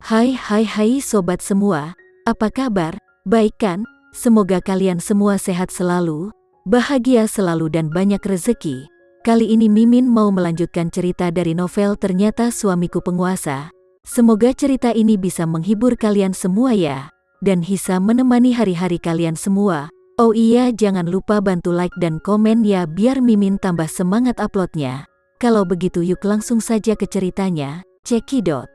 Hai sobat semua, apa kabar? Baik kan? Semoga kalian semua sehat selalu, bahagia selalu dan banyak rezeki. Kali ini Mimin mau melanjutkan cerita dari novel Ternyata Suamiku Penguasa. Semoga cerita ini bisa menghibur kalian semua ya, dan bisa menemani hari-hari kalian semua. Oh iya, jangan lupa bantu like dan komen ya biar Mimin tambah semangat uploadnya. Kalau begitu yuk langsung saja ke ceritanya, cekidot.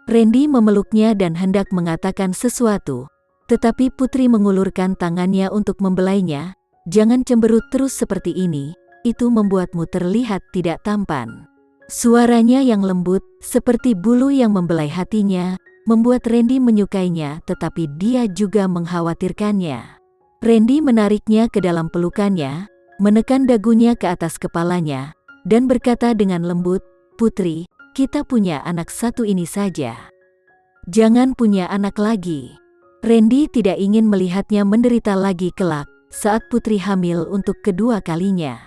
Randy memeluknya dan hendak mengatakan sesuatu. Tetapi Putri mengulurkan tangannya untuk membelainya. Jangan cemberut terus seperti ini, itu membuatmu terlihat tidak tampan. Suaranya yang lembut, seperti bulu yang membelai hatinya, membuat Randy menyukainya tetapi dia juga mengkhawatirkannya. Randy menariknya ke dalam pelukannya, menekan dagunya ke atas kepalanya, dan berkata dengan lembut, "Putri, kita punya anak satu ini saja. Jangan punya anak lagi." Randy tidak ingin melihatnya menderita lagi kelak saat Putri hamil untuk kedua kalinya.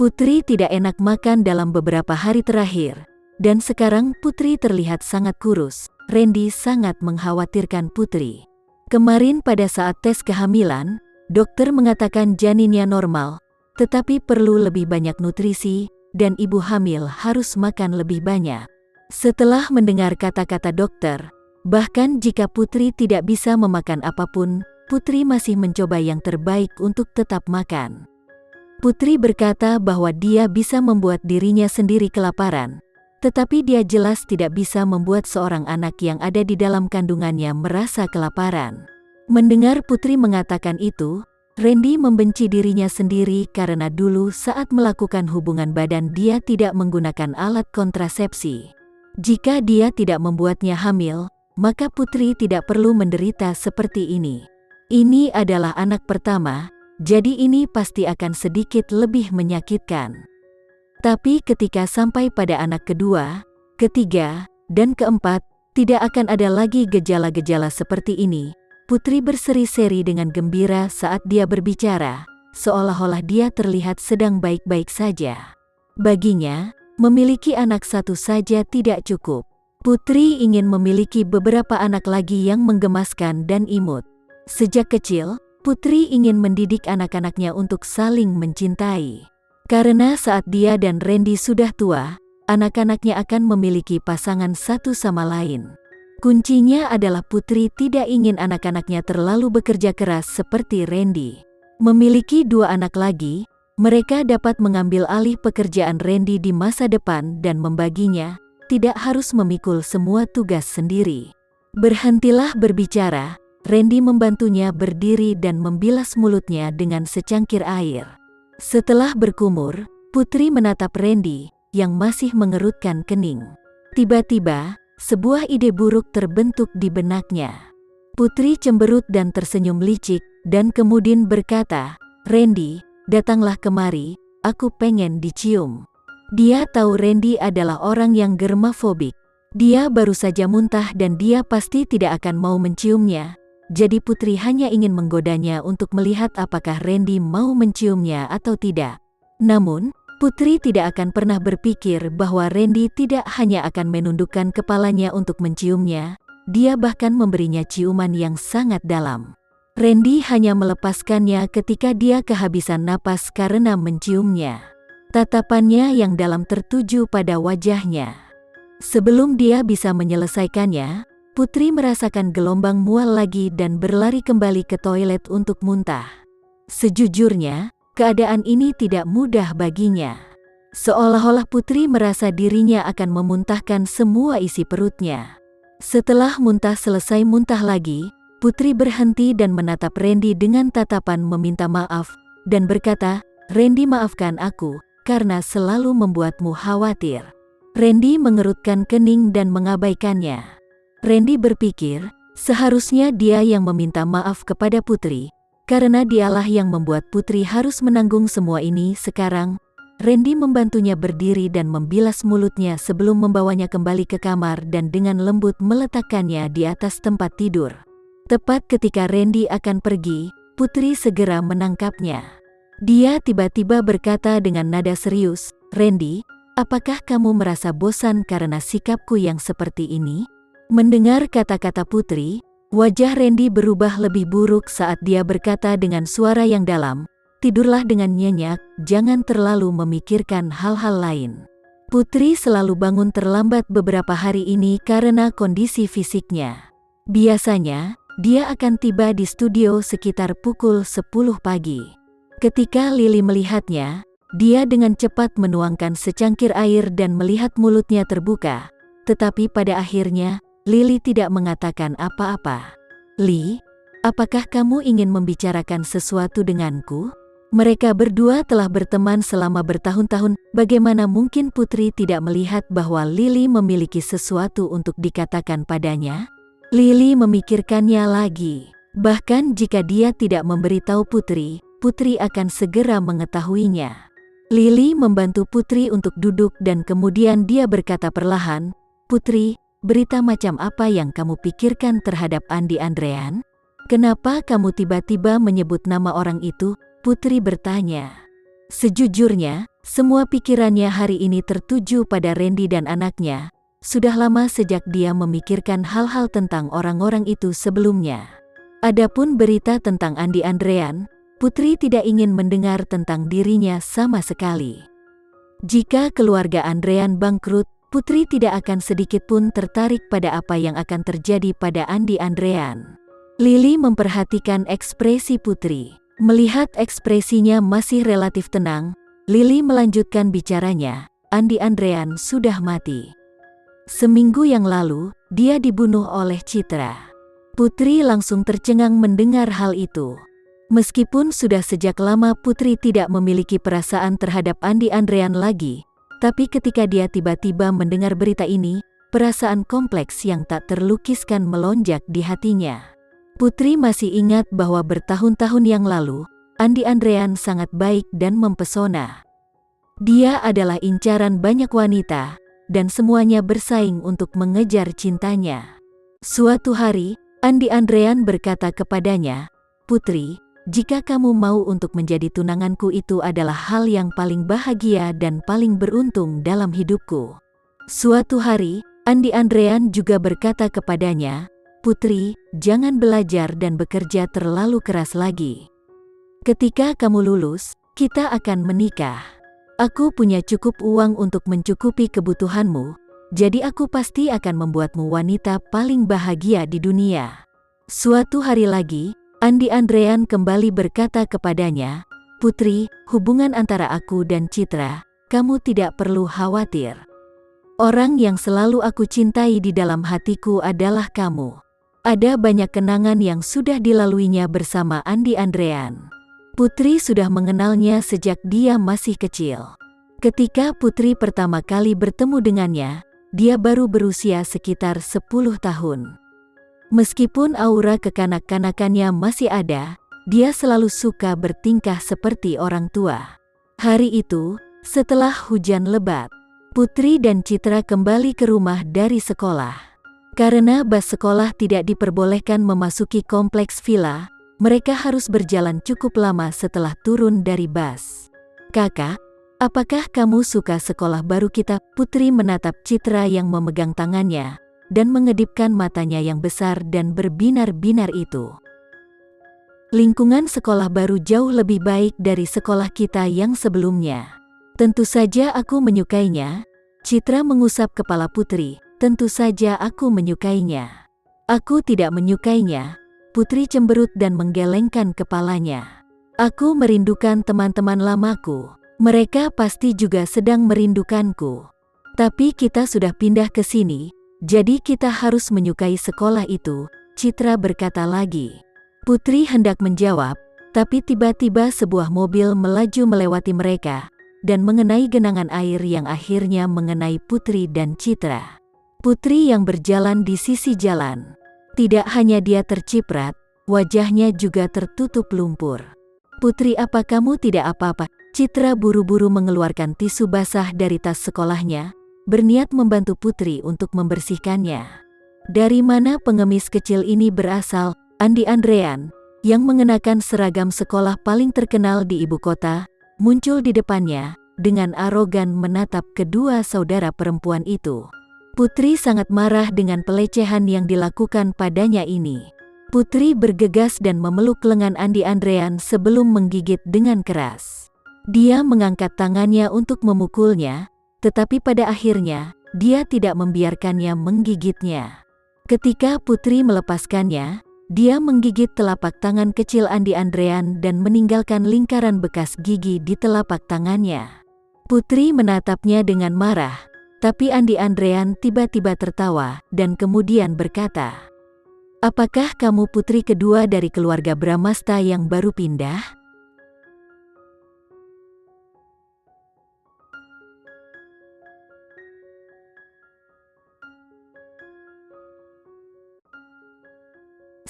Putri tidak enak makan dalam beberapa hari terakhir, dan sekarang Putri terlihat sangat kurus. Randy sangat mengkhawatirkan Putri. Kemarin pada saat tes kehamilan, dokter mengatakan janinnya normal, tetapi perlu lebih banyak nutrisi, dan ibu hamil harus makan lebih banyak. Setelah mendengar kata-kata dokter, bahkan jika Putri tidak bisa memakan apapun, Putri masih mencoba yang terbaik untuk tetap makan. Putri berkata bahwa dia bisa membuat dirinya sendiri kelaparan, tetapi dia jelas tidak bisa membuat seorang anak yang ada di dalam kandungannya merasa kelaparan. Mendengar Putri mengatakan itu, Randy membenci dirinya sendiri karena dulu saat melakukan hubungan badan dia tidak menggunakan alat kontrasepsi. Jika dia tidak membuatnya hamil, maka Putri tidak perlu menderita seperti ini. Ini adalah anak pertama, jadi ini pasti akan sedikit lebih menyakitkan. Tapi ketika sampai pada anak kedua, ketiga, dan keempat, tidak akan ada lagi gejala-gejala seperti ini. Putri berseri-seri dengan gembira saat dia berbicara, seolah-olah dia terlihat sedang baik-baik saja. Baginya, memiliki anak satu saja tidak cukup. Putri ingin memiliki beberapa anak lagi yang menggemaskan dan imut. Sejak kecil, Putri ingin mendidik anak-anaknya untuk saling mencintai. Karena saat dia dan Randy sudah tua, anak-anaknya akan memiliki pasangan satu sama lain. Kuncinya adalah Putri tidak ingin anak-anaknya terlalu bekerja keras seperti Randy. Memiliki dua anak lagi, mereka dapat mengambil alih pekerjaan Randy di masa depan dan membaginya, tidak harus memikul semua tugas sendiri. Berhentilah berbicara, Randy membantunya berdiri dan membilas mulutnya dengan secangkir air. Setelah berkumur, Putri menatap Randy, yang masih mengerutkan kening. Tiba-tiba, sebuah ide buruk terbentuk di benaknya. Putri cemberut dan tersenyum licik, dan kemudian berkata, "Randy, datanglah kemari, aku pengen dicium." Dia tahu Randy adalah orang yang germafobik. Dia baru saja muntah dan dia pasti tidak akan mau menciumnya. Jadi Putri hanya ingin menggodanya untuk melihat apakah Randy mau menciumnya atau tidak. Namun, Putri tidak akan pernah berpikir bahwa Randy tidak hanya akan menundukkan kepalanya untuk menciumnya, dia bahkan memberinya ciuman yang sangat dalam. Randy hanya melepaskannya ketika dia kehabisan napas karena menciumnya. Tatapannya yang dalam tertuju pada wajahnya. Sebelum dia bisa menyelesaikannya, Putri merasakan gelombang mual lagi dan berlari kembali ke toilet untuk muntah. Sejujurnya, keadaan ini tidak mudah baginya. Seolah-olah Putri merasa dirinya akan memuntahkan semua isi perutnya. Setelah muntah selesai muntah lagi, Putri berhenti dan menatap Randy dengan tatapan meminta maaf, dan berkata, "Randy, maafkan aku, karena selalu membuatmu khawatir." Randy mengerutkan kening dan mengabaikannya. Randy berpikir, seharusnya dia yang meminta maaf kepada Putri, karena dialah yang membuat Putri harus menanggung semua ini sekarang. Randy membantunya berdiri dan membilas mulutnya sebelum membawanya kembali ke kamar dan dengan lembut meletakkannya di atas tempat tidur. Tepat ketika Randy akan pergi, Putri segera menangkapnya. Dia tiba-tiba berkata dengan nada serius, "Randy, apakah kamu merasa bosan karena sikapku yang seperti ini?" Mendengar kata-kata Putri, wajah Randy berubah lebih buruk saat dia berkata dengan suara yang dalam, "Tidurlah dengan nyenyak, jangan terlalu memikirkan hal-hal lain." Putri selalu bangun terlambat beberapa hari ini karena kondisi fisiknya. Biasanya, dia akan tiba di studio sekitar pukul 10 pagi. Ketika Lily melihatnya, dia dengan cepat menuangkan secangkir air dan melihat mulutnya terbuka. Tetapi pada akhirnya, Lily tidak mengatakan apa-apa. "Lee, apakah kamu ingin membicarakan sesuatu denganku?" Mereka berdua telah berteman selama bertahun-tahun, bagaimana mungkin Putri tidak melihat bahwa Lily memiliki sesuatu untuk dikatakan padanya? Lily memikirkannya lagi. Bahkan jika dia tidak memberitahu Putri, Putri akan segera mengetahuinya. Lily membantu Putri untuk duduk dan kemudian dia berkata perlahan, "Putri, berita macam apa yang kamu pikirkan terhadap Andi Andrean? Kenapa kamu tiba-tiba menyebut nama orang itu?" Putri bertanya. Sejujurnya, semua pikirannya hari ini tertuju pada Randy dan anaknya. Sudah lama sejak dia memikirkan hal-hal tentang orang-orang itu sebelumnya. Adapun berita tentang Andi Andrean, Putri tidak ingin mendengar tentang dirinya sama sekali. Jika keluarga Andrean bangkrut, Putri tidak akan sedikit pun tertarik pada apa yang akan terjadi pada Andi Andrean. Lily memperhatikan ekspresi Putri. Melihat ekspresinya masih relatif tenang, Lily melanjutkan bicaranya, "Andi Andrean sudah mati. Seminggu yang lalu, dia dibunuh oleh Citra." Putri langsung tercengang mendengar hal itu. Meskipun sudah sejak lama Putri tidak memiliki perasaan terhadap Andi Andrean lagi, tapi ketika dia tiba-tiba mendengar berita ini, perasaan kompleks yang tak terlukiskan melonjak di hatinya. Putri masih ingat bahwa bertahun-tahun yang lalu, Andi Andrean sangat baik dan mempesona. Dia adalah incaran banyak wanita, dan semuanya bersaing untuk mengejar cintanya. Suatu hari, Andi Andrean berkata kepadanya, "Putri, jika kamu mau untuk menjadi tunanganku itu adalah hal yang paling bahagia dan paling beruntung dalam hidupku." Suatu hari, Andi Andrean juga berkata kepadanya, "Putri, jangan belajar dan bekerja terlalu keras lagi. Ketika kamu lulus, kita akan menikah. Aku punya cukup uang untuk mencukupi kebutuhanmu, jadi aku pasti akan membuatmu wanita paling bahagia di dunia." Suatu hari lagi, Andi Andrean kembali berkata kepadanya, "Putri, hubungan antara aku dan Citra, kamu tidak perlu khawatir. Orang yang selalu aku cintai di dalam hatiku adalah kamu." Ada banyak kenangan yang sudah dilaluinya bersama Andi Andrean. Putri sudah mengenalnya sejak dia masih kecil. Ketika Putri pertama kali bertemu dengannya, dia baru berusia sekitar 10 tahun. Meskipun aura kekanak-kanakannya masih ada, dia selalu suka bertingkah seperti orang tua. Hari itu, setelah hujan lebat, Putri dan Citra kembali ke rumah dari sekolah. Karena bus sekolah tidak diperbolehkan memasuki kompleks villa, mereka harus berjalan cukup lama setelah turun dari bus. "Kakak, apakah kamu suka sekolah baru kita?" Putri menatap Citra yang memegang tangannya, dan mengedipkan matanya yang besar dan berbinar-binar itu. "Lingkungan sekolah baru jauh lebih baik dari sekolah kita yang sebelumnya." "Tentu saja aku menyukainya." Citra mengusap kepala Putri. "Tentu saja aku menyukainya." "Aku tidak menyukainya." Putri cemberut dan menggelengkan kepalanya. "Aku merindukan teman-teman lamaku. Mereka pasti juga sedang merindukanku. Tapi kita sudah pindah ke sini, jadi kita harus menyukai sekolah itu," Citra berkata lagi. Putri hendak menjawab, tapi tiba-tiba sebuah mobil melaju melewati mereka, dan mengenai genangan air yang akhirnya mengenai Putri dan Citra. Putri yang berjalan di sisi jalan. Tidak hanya dia terciprat, wajahnya juga tertutup lumpur. "Putri, apa kamu tidak apa-apa?" Citra buru-buru mengeluarkan tisu basah dari tas sekolahnya, berniat membantu Putri untuk membersihkannya. "Dari mana pengemis kecil ini berasal?" Andi Andrean, yang mengenakan seragam sekolah paling terkenal di ibu kota, muncul di depannya, dengan arogan menatap kedua saudara perempuan itu. Putri sangat marah dengan pelecehan yang dilakukan padanya ini. Putri bergegas dan memeluk lengan Andi Andrean sebelum menggigit dengan keras. Dia mengangkat tangannya untuk memukulnya, tetapi pada akhirnya, dia tidak membiarkannya menggigitnya. Ketika Putri melepaskannya, dia menggigit telapak tangan kecil Andi Andrean dan meninggalkan lingkaran bekas gigi di telapak tangannya. Putri menatapnya dengan marah, tapi Andi Andrean tiba-tiba tertawa dan kemudian berkata, "Apakah kamu putri kedua dari keluarga Bramasta yang baru pindah?"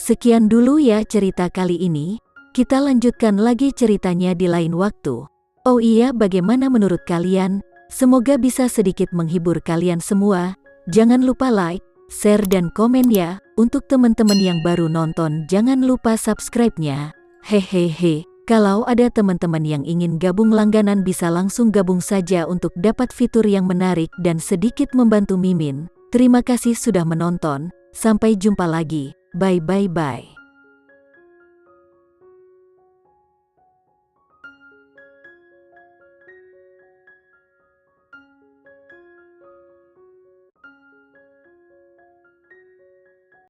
Sekian dulu ya cerita kali ini, kita lanjutkan lagi ceritanya di lain waktu. Oh iya, bagaimana menurut kalian? Semoga bisa sedikit menghibur kalian semua. Jangan lupa like, share dan komen ya. Untuk teman-teman yang baru nonton jangan lupa subscribe-nya. Hehehe, kalau ada teman-teman yang ingin gabung langganan bisa langsung gabung saja untuk dapat fitur yang menarik dan sedikit membantu Mimin. Terima kasih sudah menonton, sampai jumpa lagi. Bye bye bye.